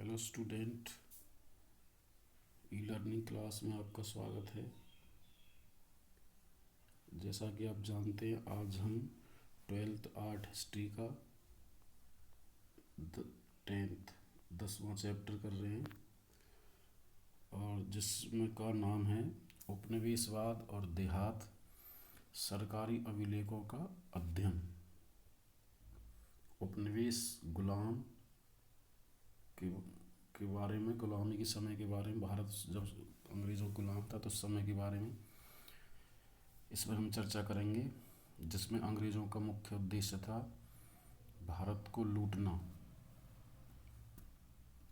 Hello student, e learning class में आपका स्वागत है। जैसा कि आप जानते हैं, आज हम 12th आर्ट हिस्ट्री का 10th 10वां चैप्टर कर रहे हैं, और जिसमें का नाम है उपनिवेशवाद और देहात, सरकारी अभिलेखों का अध्ययन। उपनिवेश गुलाम के के बारे में, गुलामी के समय के बारे में, भारत जब अंग्रेज़ों गुलाम था तो उस समय के बारे में इसमें हम चर्चा करेंगे, जिसमें अंग्रेज़ों का मुख्य उद्देश्य था भारत को लूटना।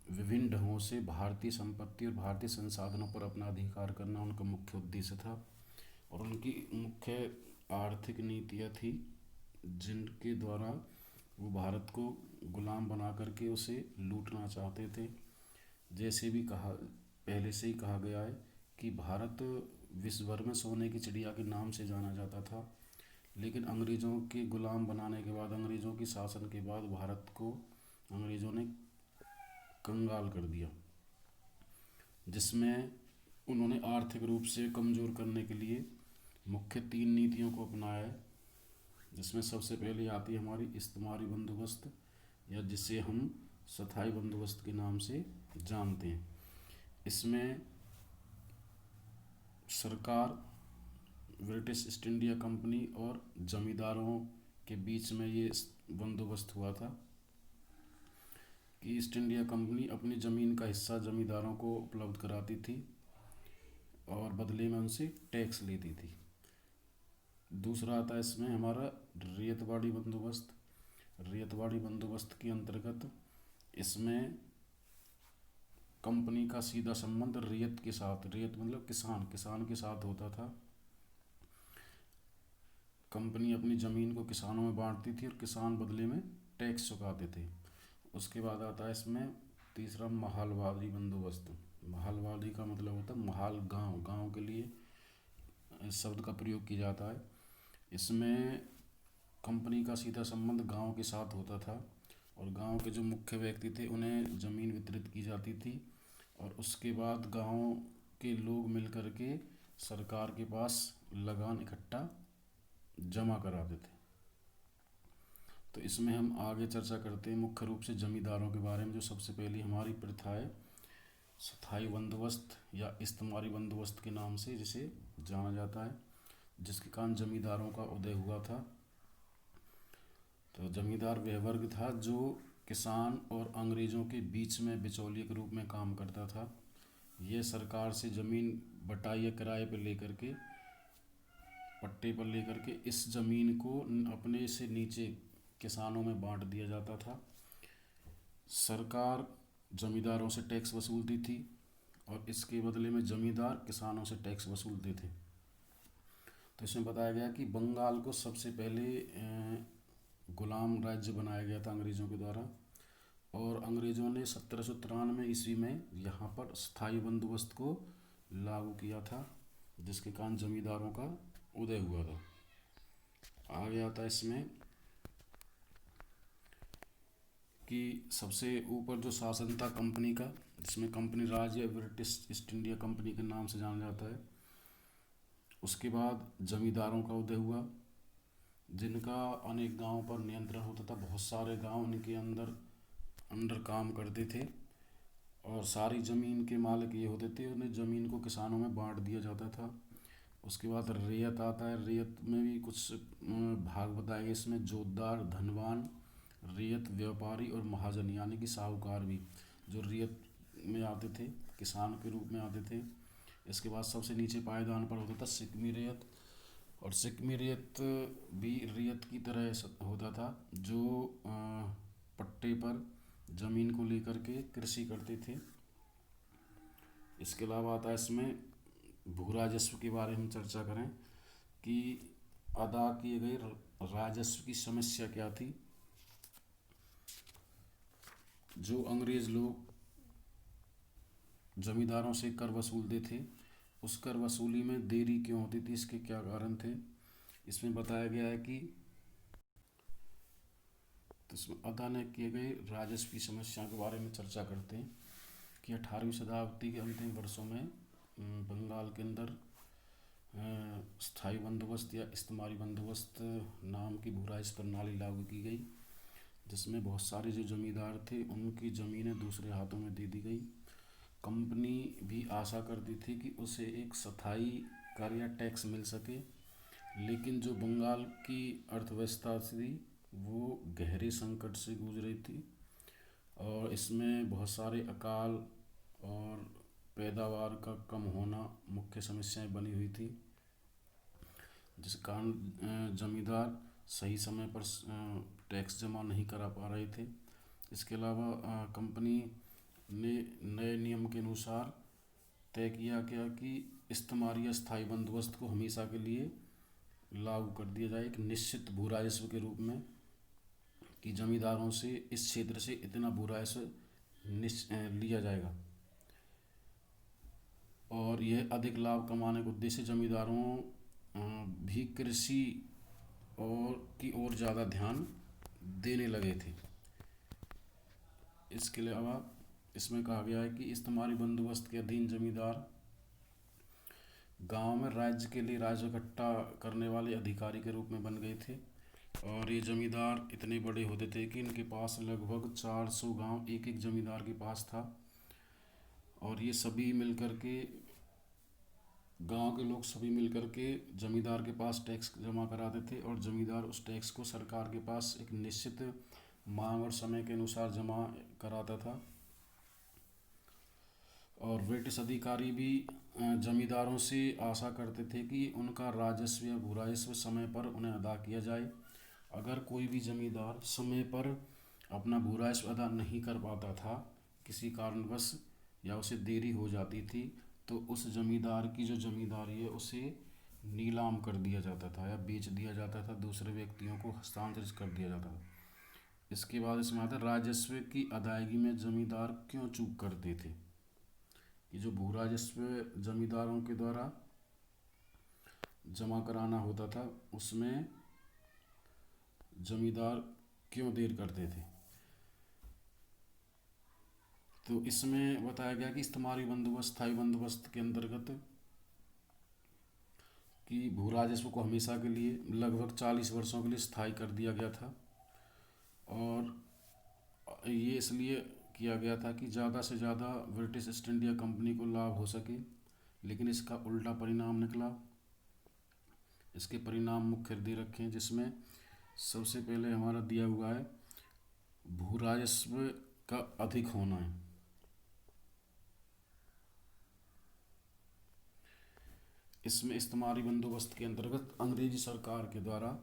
विभिन्न ढंगों से भारतीय संपत्ति और भारतीय संसाधनों पर अपना अधिकार करना उनका मुख्य उद्देश्य था, और उनकी मुख्य आर्थिक नीतियाँ थी जिनके द्वारा वो भारत को गुलाम बना करके उसे लूटना चाहते थे। जैसे भी कहा, पहले से ही कहा गया है कि भारत विश्व भर में सोने की चिड़िया के नाम से जाना जाता था, लेकिन अंग्रेज़ों के गुलाम बनाने के बाद, अंग्रेज़ों की शासन के बाद भारत को अंग्रेज़ों ने कंगाल कर दिया, जिसमें उन्होंने आर्थिक रूप से कमज़ोर करने के लिए मुख्य 3 नीतियों को अपनाया है। जिसमें सबसे पहले आती है हमारी इस्तेमारी बंदोबस्त, या जिसे हम स्थायी बंदोबस्त के नाम से जानते हैं। इसमें सरकार, ब्रिटिश ईस्ट इंडिया कंपनी और जमींदारों के बीच में ये बंदोबस्त हुआ था कि ईस्ट इंडिया कंपनी अपनी ज़मीन का हिस्सा जमींदारों को उपलब्ध कराती थी और बदले में उनसे टैक्स लेती थी। दूसरा आता है इसमें हमारा रैयतवाड़ी बंदोबस्त। रैयतवाड़ी बंदोबस्त के अंतर्गत इसमें कंपनी का सीधा संबंध रैयत के साथ, रैयत मतलब किसान के साथ होता था। कंपनी अपनी ज़मीन को किसानों में बांटती थी और किसान बदले में टैक्स चुकाते थे। उसके बाद आता है इसमें तीसरा महालवाड़ी बंदोबस्त। महालवाड़ी का मतलब होता है महाल, गांव के लिए इस शब्द का प्रयोग किया जाता है। इसमें कंपनी का सीधा संबंध गांव के साथ होता था, और गांव के जो मुख्य व्यक्ति थे उन्हें ज़मीन वितरित की जाती थी, और उसके बाद गांव के लोग मिल कर के सरकार के पास लगान इकट्ठा जमा कराते थे। तो इसमें हम आगे चर्चा करते हैं मुख्य रूप से जमींदारों के बारे में। जो सबसे पहली हमारी प्रथा है स्थायी बंदोबस्त या इस्तेमारी बंदोबस्त के नाम से जिसे जाना जाता है, जिसके कारण जमींदारों का उदय हुआ था। तो जमींदार वह वर्ग था जो किसान और अंग्रेज़ों के बीच में बिचौलिए के रूप में काम करता था। यह सरकार से ज़मीन बटाई या किराए पर लेकर के, पट्टे पर लेकर के इस ज़मीन को अपने से नीचे किसानों में बांट दिया जाता था। सरकार जमींदारों से टैक्स वसूलती थी और इसके बदले में जमींदार किसानों से टैक्स वसूलते थे। तो इसमें बताया गया कि बंगाल को सबसे पहले गुलाम राज्य बनाया गया था अंग्रेज़ों के द्वारा, और अंग्रेज़ों ने 1793 ईस्वी में यहाँ पर स्थायी बंदोबस्त को लागू किया था, जिसके कारण जमींदारों का उदय हुआ था। आगे आता है इसमें कि सबसे ऊपर जो शासन था कंपनी का, जिसमें कंपनी राज या ब्रिटिश ईस्ट इंडिया कंपनी के नाम से जाना जाता है। उसके बाद जमींदारों का उदय हुआ, जिनका अनेक गांवों पर नियंत्रण होता था। बहुत सारे गांव इनके अंडर काम करते थे, और सारी ज़मीन के मालिक ये होते थे। उन्हें ज़मीन को किसानों में बांट दिया जाता था। उसके बाद रैयत आता है। रैयत में भी कुछ भाग बताए गए। इसमें जोतदार, धनवान, रैयत, व्यापारी और महाजन यानी कि साहूकार भी जो रैयत में आते थे, किसान के रूप में आते थे। इसके बाद सबसे नीचे पायदान पर होता था सिक्मी रैयत, और सिक्मी रैयत भी रैयत की तरह होता था, जो पट्टे पर ज़मीन को लेकर के कृषि करते थे। इसके अलावा आता है इसमें भू राजस्व के बारे में चर्चा करें कि अदा किए गए राजस्व की समस्या क्या थी। जो अंग्रेज़ लोग जमींदारों से कर वसूलते थे, उस कर वसूली में देरी क्यों होती थी, इसके क्या कारण थे। इसमें बताया गया है कि तो इसमें अदा न किए गए राजस्व की समस्या के बारे में चर्चा करते हैं कि 18वीं शताब्दी के अंतिम वर्षों में बंगाल के अंदर स्थायी बंदोबस्त या इस्तेमारी बंदोबस्त नाम की भू राजस्व प्रणाली लागू की गई, जिसमें बहुत सारे जो जमींदार थे उनकी ज़मीनें दूसरे हाथों में दे दी गई। कंपनी भी आशा करती थी कि उसे एक स्थायी कर या टैक्स मिल सके, लेकिन जो बंगाल की अर्थव्यवस्था थी वो गहरे संकट से जूझ रही थी और इसमें बहुत सारे अकाल और पैदावार का कम होना मुख्य समस्याएं बनी हुई थी, जिस कारण जमींदार सही समय पर टैक्स जमा नहीं करा पा रहे थे। इसके अलावा कंपनी ने नए नियम के अनुसार तय किया गया कि इस्तेमारी या स्थायी बंदोबस्त को हमेशा के लिए लागू कर दिया जाए एक निश्चित भू राजस्व के रूप में, कि जमींदारों से इस क्षेत्र से इतना भू राजस्व लिया जाएगा। और यह अधिक लाभ कमाने के उद्देश्य जमींदारों भी कृषि और की ओर ज़्यादा ध्यान देने लगे थे। इसके अलावा इसमें कहा गया है कि इस्तेमारी बंदोबस्त के अधीन जमींदार गांव में राज्य के लिए राजस्व इकट्ठा करने वाले अधिकारी के रूप में बन गए थे और ये जमींदार इतने बड़े होते थे कि इनके पास लगभग 400 गांव एक एक जमींदार के पास था और ये सभी मिलकर के गांव के लोग सभी मिलकर के जमींदार के पास टैक्स जमा कराते थे और जमींदार उस टैक्स को सरकार के पास एक निश्चित मांग और समय के अनुसार जमा कराता था। और ब्रिटिश अधिकारी भी जमींदारों से आशा करते थे कि उनका राजस्व या भू राजस्व समय पर उन्हें अदा किया जाए। अगर कोई भी जमींदार समय पर अपना भू राजस्व अदा नहीं कर पाता था किसी कारणवश या उसे देरी हो जाती थी, तो उस जमींदार की जो जमींदारी है उसे नीलाम कर दिया जाता था या बेच दिया जाता था, दूसरे व्यक्तियों को हस्तांतरित कर दिया जाता था। इसके बाद इसमें आता है राजस्व की अदायगी में जमींदार क्यों चूक करते थे। ये जो भू राजस्व जमींदारों के द्वारा जमा कराना होता था उसमें जमींदार क्यों देर करते थे, तो इसमें बताया गया कि इस्तेमारी बंदोबस्त स्थायी बंदोबस्त के अंतर्गत कि भू राजस्व को हमेशा के लिए लगभग 40 वर्षों के लिए स्थायी कर दिया गया था और ये इसलिए किया गया था कि ज़्यादा से ज़्यादा ब्रिटिश ईस्ट इंडिया कंपनी को लाभ हो सके, लेकिन इसका उल्टा परिणाम निकला। इसके परिणाम मुख्य दे रखे हैं, जिसमें सबसे पहले हमारा दिया हुआ है भू राजस्व का अधिक होना है। इसमें इस्तेमारी बंदोबस्त के अंतर्गत अंग्रेजी सरकार के द्वारा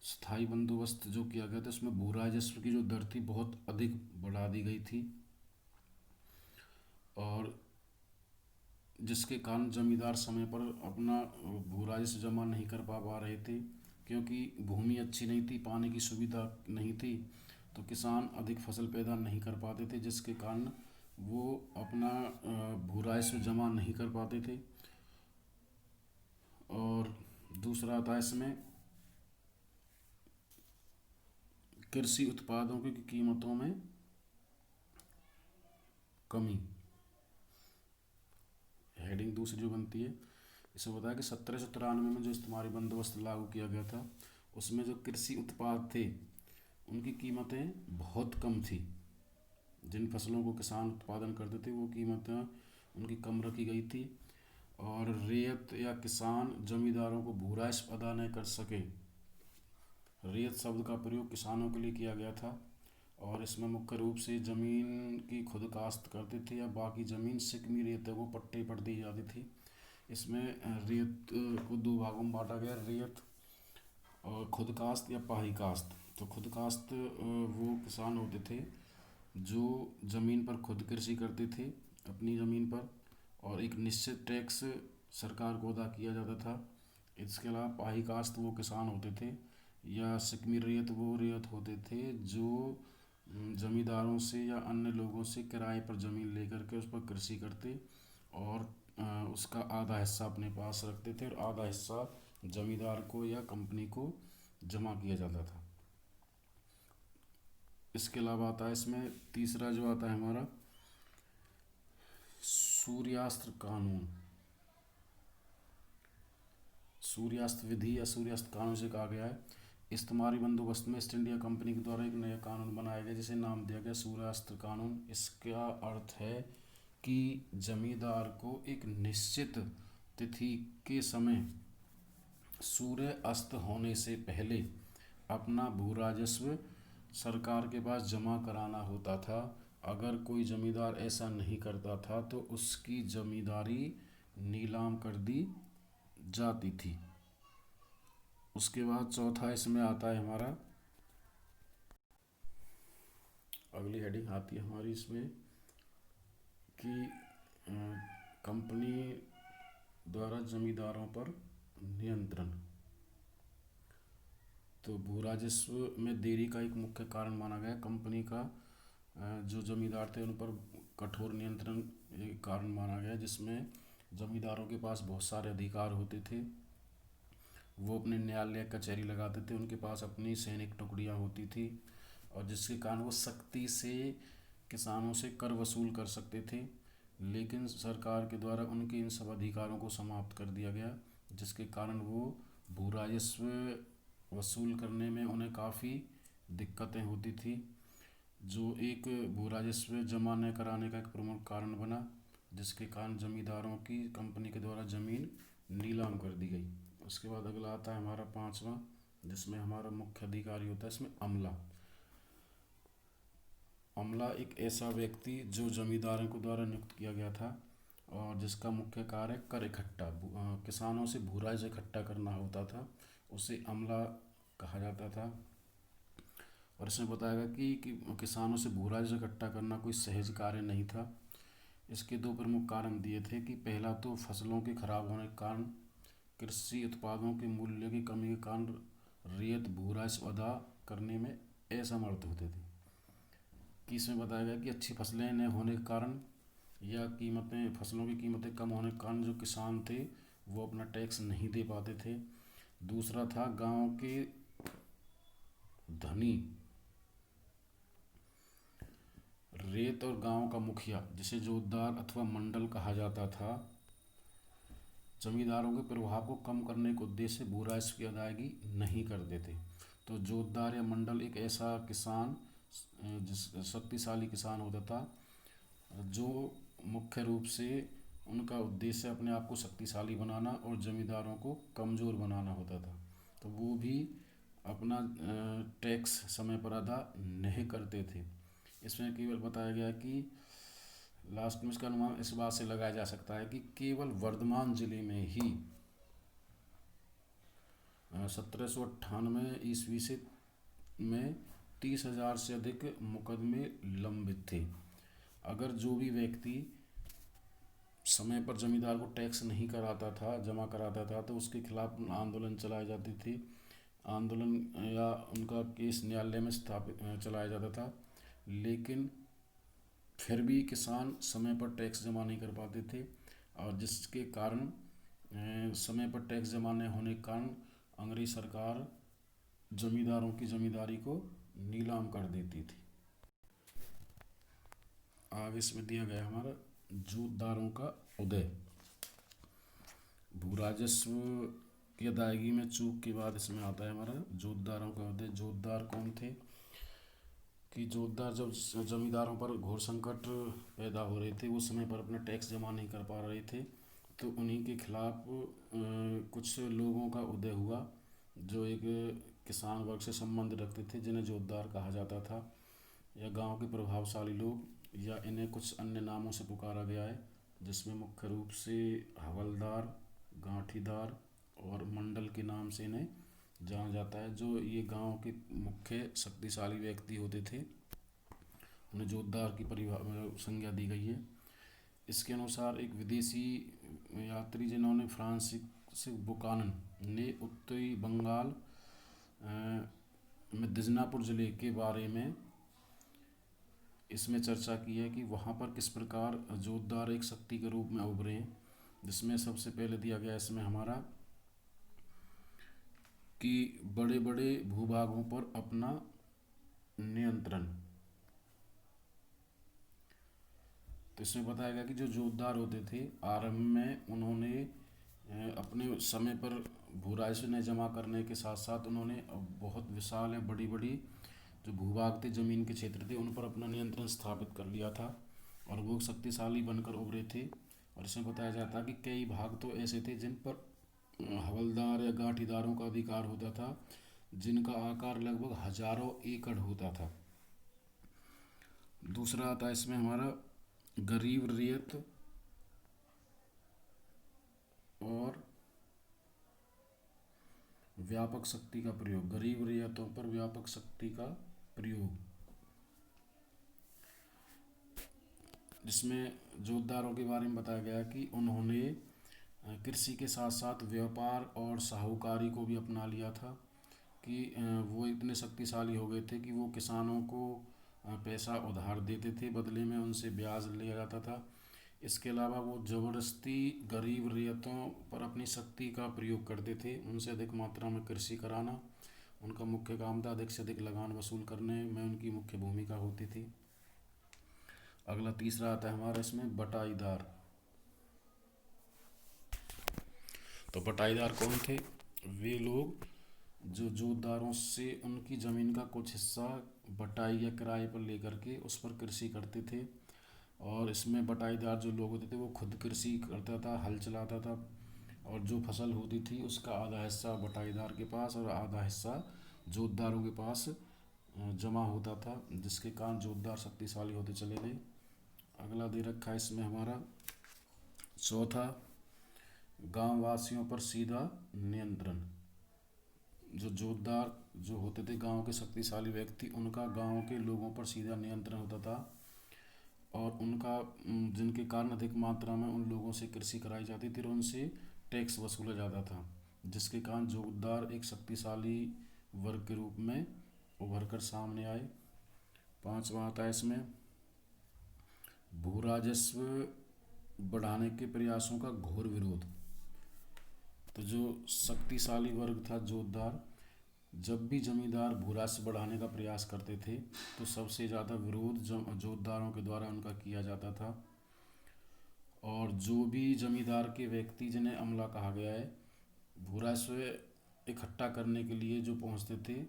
स्थायी बंदोबस्त जो किया गया था उसमें भू राजस्व की जो दर थी बहुत अधिक बढ़ा दी गई थी और जिसके कारण जमींदार समय पर अपना भू राजस्व जमा नहीं कर पा रहे थे, क्योंकि भूमि अच्छी नहीं थी, पानी की सुविधा नहीं थी, तो किसान अधिक फसल पैदा नहीं कर पाते थे, जिसके कारण वो अपना भू राजस्व जमा नहीं कर पाते थे। और दूसरा आता है इसमें कृषि उत्पादों की कीमतों में कमी। हेडिंग दूसरी जो बनती है इसे बताया कि 1793 में जो इस्तेमारी बंदोबस्त लागू किया गया था उसमें जो कृषि उत्पाद थे उनकी कीमतें बहुत कम थी। जिन फसलों को किसान उत्पादन करते थे वो कीमतें उनकी कम रखी गई थी और रेयत या किसान जमींदारों को भू राजस्व अदा न कर सके। रेयत शब्द का प्रयोग किसानों के लिए किया गया था और इसमें मुख्य रूप से ज़मीन की खुद काश्त करते थे या बाकी ज़मीन सिकमी रेत को पट्टे पर दी जाती थी। इसमें रेत को दो भागों में बांटा गया, रेत और खुद काश्त या पाही काश्त। तो खुद काश्त वो किसान होते थे जो ज़मीन पर खुद कृषि करते थे अपनी ज़मीन पर और एक निश्चित टैक्स सरकार को अदा किया जाता था। इसके अलावा पाही काश्त वो किसान होते थे या सिकमी रेत वो रेत होते थे जो जमींदारों से या अन्य लोगों से किराए पर ज़मीन लेकर के उस पर कृषि करते और उसका आधा हिस्सा अपने पास रखते थे और आधा हिस्सा जमींदार को या कंपनी को जमा किया जाता था। इसके अलावा आता है इसमें तीसरा जो आता है हमारा सूर्यास्त्र कानून। सूर्यास्त विधि या सूर्यास्त कानून से कहा गया है, इस्तेमारी बंदोबस्त में ईस्ट इंडिया कंपनी के द्वारा एक नया कानून बनाया गया जिसे नाम दिया गया सूर्यास्त कानून। इसका अर्थ है कि जमींदार को एक निश्चित तिथि के समय सूर्य अस्त होने से पहले अपना भू राजस्व सरकार के पास जमा कराना होता था। अगर कोई जमींदार ऐसा नहीं करता था तो उसकी जमींदारी नीलाम कर दी जाती थी। उसके बाद चौथा इसमें आता है हमारा, अगली हेडिंग आती है हमारी इसमें कि कंपनी द्वारा जमींदारों पर नियंत्रण। तो भू राजस्व में देरी का एक मुख्य कारण माना गया कंपनी का जो जमींदार थे उन पर कठोर नियंत्रण एक कारण माना गया, जिसमें जमींदारों के पास बहुत सारे अधिकार होते थे। वो अपने न्यायालय कचहरी लगाते थे, उनके पास अपनी सैनिक टुकड़ियाँ होती थी और जिसके कारण वो सख्ती से किसानों से कर वसूल कर सकते थे। लेकिन सरकार के द्वारा उनके इन सब अधिकारों को समाप्त कर दिया गया, जिसके कारण वो भू राजस्व वसूल करने में उन्हें काफ़ी दिक्कतें होती थी, जो एक भू राजस्व जमा न कराने का एक प्रमुख कारण बना, जिसके कारण जमींदारों की कंपनी के द्वारा ज़मीन नीलाम कर दी गई। उसके बाद अगला आता है हमारा पांचवा, जिसमें हमारा मुख्य अधिकारी होता है इसमें अमला। अमला एक ऐसा व्यक्ति जो जमींदारों के द्वारा नियुक्त किया गया था और जिसका मुख्य कार्य कर इकट्ठा किसानों से भू राजस्व इकट्ठा करना होता था, उसे अमला कहा जाता था। और इसमें बताया गया कि किसानों से भू राजस्व इकट्ठा करना कोई सहज कार्य नहीं था। इसके दो प्रमुख कारण दिए थे कि पहला तो फसलों के खराब होने के कारण, कृषि उत्पादों के मूल्य की कमी के कारण रैयत भू राजस्व अदा करने में असमर्थ होते थे। कि इसमें बताया गया कि अच्छी फसलें न होने के कारण या फसलों की कीमतें कम होने के कारण जो किसान थे वो अपना टैक्स नहीं दे पाते थे। दूसरा था गांव के धनी रेत और गांव का मुखिया, जिसे जोतदार अथवा मंडल कहा जाता था, जमींदारों के प्रभाव को कम करने के उद्देश्य से भू राजस्व की अदायगी नहीं करते थे। तो जोतदार या मंडल एक ऐसा किसान जिस शक्तिशाली किसान होता था जो मुख्य रूप से उनका उद्देश्य अपने आप को शक्तिशाली बनाना और जमींदारों को कमज़ोर बनाना होता था। तो वो भी अपना टैक्स समय पर अदा नहीं करते थे। इसमें केवल बताया गया कि लास्ट में इसका अनुमान इस बात से लगाया जा सकता है कि केवल वर्धमान जिले में ही 1798 ईस्वी से में 30,000 से अधिक मुकदमे लंबित थे। अगर जो भी व्यक्ति समय पर जमींदार को टैक्स नहीं कराता था, जमा कराता था, तो उसके खिलाफ आंदोलन चलाए जाते थे। आंदोलन या उनका केस न्यायालय में स्थापित चलाया जाता था। लेकिन फिर भी किसान समय पर टैक्स जमा नहीं कर पाते थे और जिसके कारण समय पर टैक्स जमा नहीं होने के कारण अंग्रेज सरकार जमींदारों की जमींदारी को नीलाम कर देती थी। आगे इसमें दिया गया हमारा जोतदारों का उदय। भू राजस्व की अदायगी में चूक के बाद इसमें आता है हमारा जोतदारों का उदय। जोतदार कौन थे? कि जोतदार जब जमींदारों पर घोर संकट पैदा हो रहे थे, वो समय पर अपना टैक्स जमा नहीं कर पा रहे थे, तो उन्हीं के खिलाफ कुछ लोगों का उदय हुआ जो एक किसान वर्ग से संबंध रखते थे, जिन्हें जोतदार कहा जाता था, या गांव के प्रभावशाली लोग, या इन्हें कुछ अन्य नामों से पुकारा गया है, जिसमें मुख्य रूप से हवलदार, गांठीदार और मंडल के नाम से इन्हें जाना जाता है। जो ये गांव के मुख्य शक्तिशाली व्यक्ति होते थे, उन्हें जोतदार की संज्ञा दी गई है। इसके अनुसार एक विदेशी यात्री जिन्होंने फ्रांसिस बुकानन ने उत्तरी बंगाल में दिजनापुर ज़िले के बारे में इसमें चर्चा की है कि वहाँ पर किस प्रकार जोतदार एक शक्ति के रूप में उभरे हैं। जिसमें सबसे पहले दिया गया इसमें हमारा कि बड़े बड़े भूभागों पर अपना नियंत्रण, इसमें बताया गया कि जो जोतदार होते थे आरंभ में उन्होंने अपने समय पर भू राजस्व न जमा करने के साथ साथ उन्होंने बहुत विशाल या बड़ी बड़ी जो भूभाग थे, जमीन के क्षेत्र थे, उन पर अपना नियंत्रण स्थापित कर लिया था और वो शक्तिशाली बनकर उभरे थे। और इसमें बताया जाता है कि कई भाग तो ऐसे थे जिन पर हवलदार या गांठीदारों का अधिकार होता था, जिनका आकार लगभग हजारों एकड़ होता था। दूसरा आता है इसमें हमारा गरीब रियत और व्यापक शक्ति का प्रयोग। गरीब रियतों पर व्यापक शक्ति का प्रयोग, जिसमें जोतदारों के बारे में बताया गया कि उन्होंने कृषि के साथ साथ व्यापार और साहूकारी को भी अपना लिया था कि वो इतने शक्तिशाली हो गए थे कि वो किसानों को पैसा उधार देते थे, बदले में उनसे ब्याज लिया जाता था। इसके अलावा वो ज़बरदस्ती गरीब रियतों पर अपनी शक्ति का प्रयोग करते थे, उनसे अधिक मात्रा में कृषि कराना उनका मुख्य काम था। अधिक से अधिक लगान वसूल करने में उनकी मुख्य भूमिका होती थी। अगला तीसरा आता है हमारा इसमें बटाईदार। तो बटाईदार कौन थे? वे लोग जो जोतदारों से उनकी ज़मीन का कुछ हिस्सा बटाई या किराए पर लेकर के उस पर कृषि करते थे। और इसमें बटाईदार जो लोग होते थे वो खुद कृषि करता था, हल चलाता था, और जो फसल होती थी उसका आधा हिस्सा बटाईदार के पास और आधा हिस्सा जोतदारों के पास जमा होता था, जिसके कारण जोतदार शक्तिशाली होते चले गए। अगला दे रखा है इसमें हमारा चौथा, गांव वासियों पर सीधा नियंत्रण। जो जोतदार जो होते थे गांव के शक्तिशाली व्यक्ति, उनका गांव के लोगों पर सीधा नियंत्रण होता था और उनका जिनके कारण अधिक मात्रा में उन लोगों से कृषि कराई जाती थी और उनसे टैक्स वसूला जाता था, जिसके कारण जोतदार एक शक्तिशाली वर्ग के रूप में उभर कर सामने आए। पांचवा आता है इसमें भू राजस्व बढ़ाने के प्रयासों का घोर विरोध। तो जो शक्तिशाली वर्ग था जोतदार, जब भी जमींदार भू राजस्व बढ़ाने का प्रयास करते थे तो सबसे ज़्यादा विरोध जोतदारों के द्वारा उनका किया जाता था। और जो भी जमींदार के व्यक्ति, जिन्हें अमला कहा गया है, भू राजस्व इकट्ठा करने के लिए जो पहुंचते थे,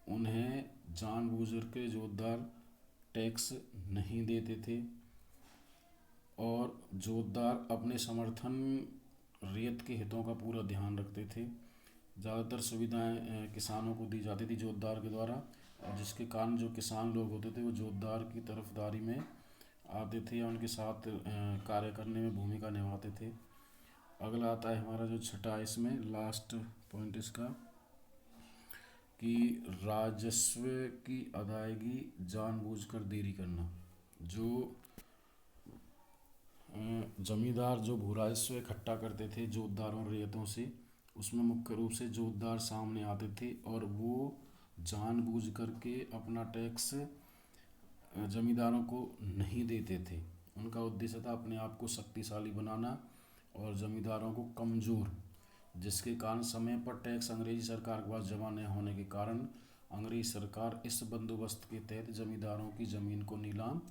उन्हें जानबूझ के जोतदार टैक्स नहीं देते थे। और जोतदार अपने समर्थन रेत के हितों का पूरा ध्यान रखते थे। ज़्यादातर सुविधाएं किसानों को दी जाती थी जोतदार के द्वारा, और जिसके कारण जो किसान लोग होते थे वो जोतदार की तरफदारी में आते थे या उनके साथ कार्य करने में भूमिका निभाते थे। अगला आता है हमारा जो छठा, इसमें लास्ट पॉइंट इसका, कि राजस्व की अदायगी जानबूझकर देरी करना। जो जमींदार जो भू राजस्व इकट्ठा करते थे जोतदारों रेतों से, उसमें मुख्य रूप से जोतदार सामने आते थे और वो जानबूझ करके अपना टैक्स जमींदारों को नहीं देते थे। उनका उद्देश्य था अपने आप को शक्तिशाली बनाना और जमींदारों को कमज़ोर, जिसके कारण समय पर टैक्स अंग्रेजी सरकार के पास जमा न होने के कारण अंग्रेजी सरकार इस बंदोबस्त के तहत जमींदारों की ज़मीन को नीलाम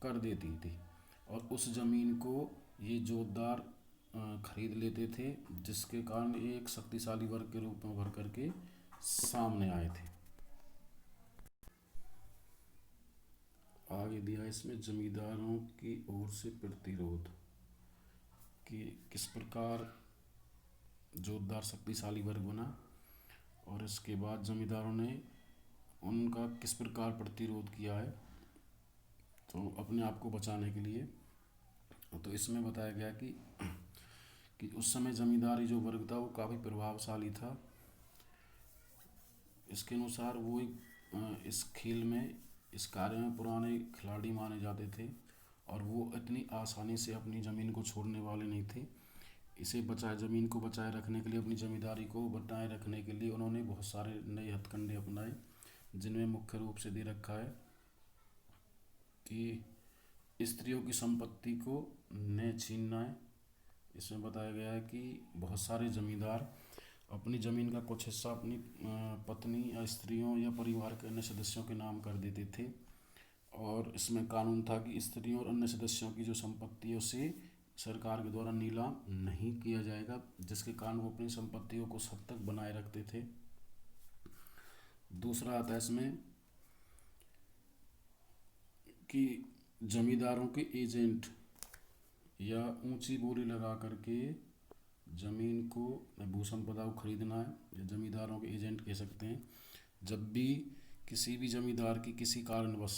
कर देती थी और उस ज़मीन को ये जोतदार खरीद लेते थे, जिसके कारण ये एक शक्तिशाली वर्ग के रूप में उभर करके सामने आए थे। आगे दिया इसमें जमींदारों की ओर से प्रतिरोध, कि किस प्रकार जोतदार शक्तिशाली वर्ग बना और इसके बाद जमींदारों ने उनका किस प्रकार प्रतिरोध किया है तो अपने आप को बचाने के लिए। तो इसमें बताया गया कि उस समय जमींदारी जो वर्ग था वो काफ़ी प्रभावशाली था। इसके अनुसार वो इस खेल में, इस कार्य में पुराने खिलाड़ी माने जाते थे और वो इतनी आसानी से अपनी ज़मीन को छोड़ने वाले नहीं थे। ज़मीन को बचाए रखने के लिए, अपनी ज़मींदारी को बनाए रखने के लिए उन्होंने बहुत सारे नए हथकंडे अपनाए, जिनमें मुख्य रूप से दे रखा है कि स्त्रियों की संपत्ति को न छीनना है। इसमें बताया गया है कि बहुत सारे जमींदार अपनी ज़मीन का कुछ हिस्सा अपनी पत्नी या स्त्रियों या परिवार के अन्य सदस्यों के नाम कर देते थे और इसमें कानून था कि स्त्रियों और अन्य सदस्यों की जो संपत्ति है उसे सरकार के द्वारा नीलाम नहीं किया जाएगा, जिसके कारण वो अपनी संपत्तियों को हद तक बनाए रखते थे। दूसरा आता है इसमें कि जमींदारों के एजेंट या ऊंची बोली लगा करके जमीन को, भू संपदा को खरीदना है, या जमींदारों के एजेंट कह सकते हैं। जब भी किसी भी जमींदार की किसी कारणवश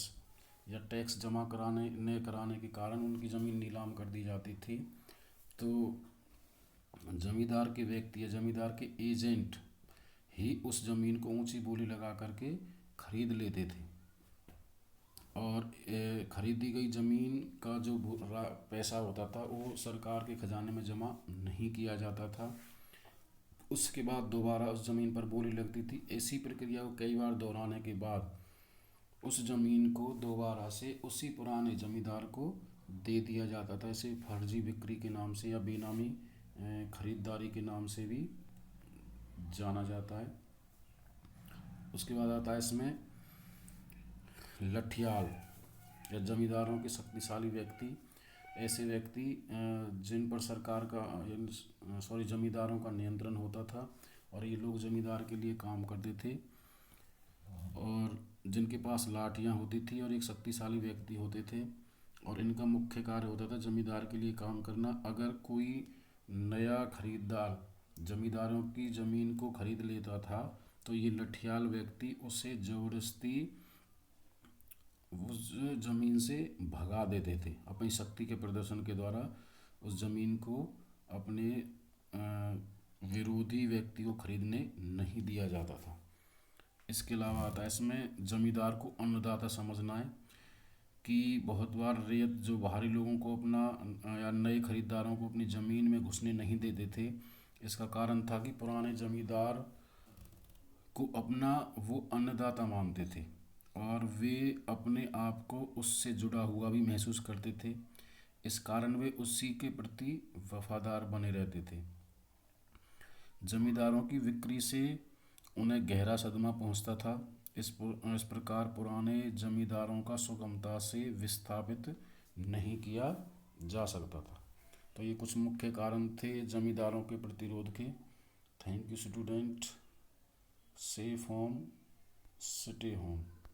या टैक्स जमा कराने न कराने के कारण उनकी ज़मीन नीलाम कर दी जाती थी, तो जमींदार के व्यक्ति या जमींदार के एजेंट ही उस ज़मीन को ऊंची बोली लगा करके खरीद लेते थे। और खरीदी गई ज़मीन का जो पैसा होता था वो सरकार के खजाने में जमा नहीं किया जाता था। उसके बाद दोबारा उस ज़मीन पर बोली लगती थी। ऐसी प्रक्रिया को कई बार दोहराने के बाद उस ज़मीन को दोबारा से उसी पुराने जमींदार को दे दिया जाता था। इसे फर्जी बिक्री के नाम से या बेनामी खरीदारी के नाम से भी जाना जाता है। उसके बाद आता है इसमें लठियाल या जमींदारों के शक्तिशाली व्यक्ति। ऐसे व्यक्ति जिन पर सरकार का जमींदारों का नियंत्रण होता था, और ये लोग जमींदार के लिए काम करते थे, और जिनके पास लाठियाँ होती थी और एक शक्तिशाली व्यक्ति होते थे, और इनका मुख्य कार्य होता था जमींदार के लिए काम करना। अगर कोई नया खरीदार जमींदारों की ज़मीन को खरीद लेता था तो ये लठियाल व्यक्ति उसे ज़बरदस्ती उस ज़मीन से भगा देते थे। अपनी शक्ति के प्रदर्शन के द्वारा उस ज़मीन को अपने विरोधी व्यक्ति को खरीदने नहीं दिया जाता था। इसके अलावा आता है इसमें जमींदार को अन्नदाता समझना है, कि बहुत बार रैयत जो बाहरी लोगों को अपना या नए खरीदारों को अपनी ज़मीन में घुसने नहीं देते थे। इसका कारण था कि पुराने जमींदार को अपना वो अन्नदाता मानते थे, और वे अपने आप को उससे जुड़ा हुआ भी महसूस करते थे। इस कारण वे उसी के प्रति वफादार बने रहते थे। जमींदारों की बिक्री से उन्हें गहरा सदमा पहुंचता था। इस प्रकार पुराने जमींदारों का सुगमता से विस्थापित नहीं किया जा सकता था। तो ये कुछ मुख्य कारण थे जमींदारों के प्रतिरोध के। Thank you student. Safe home, stay home.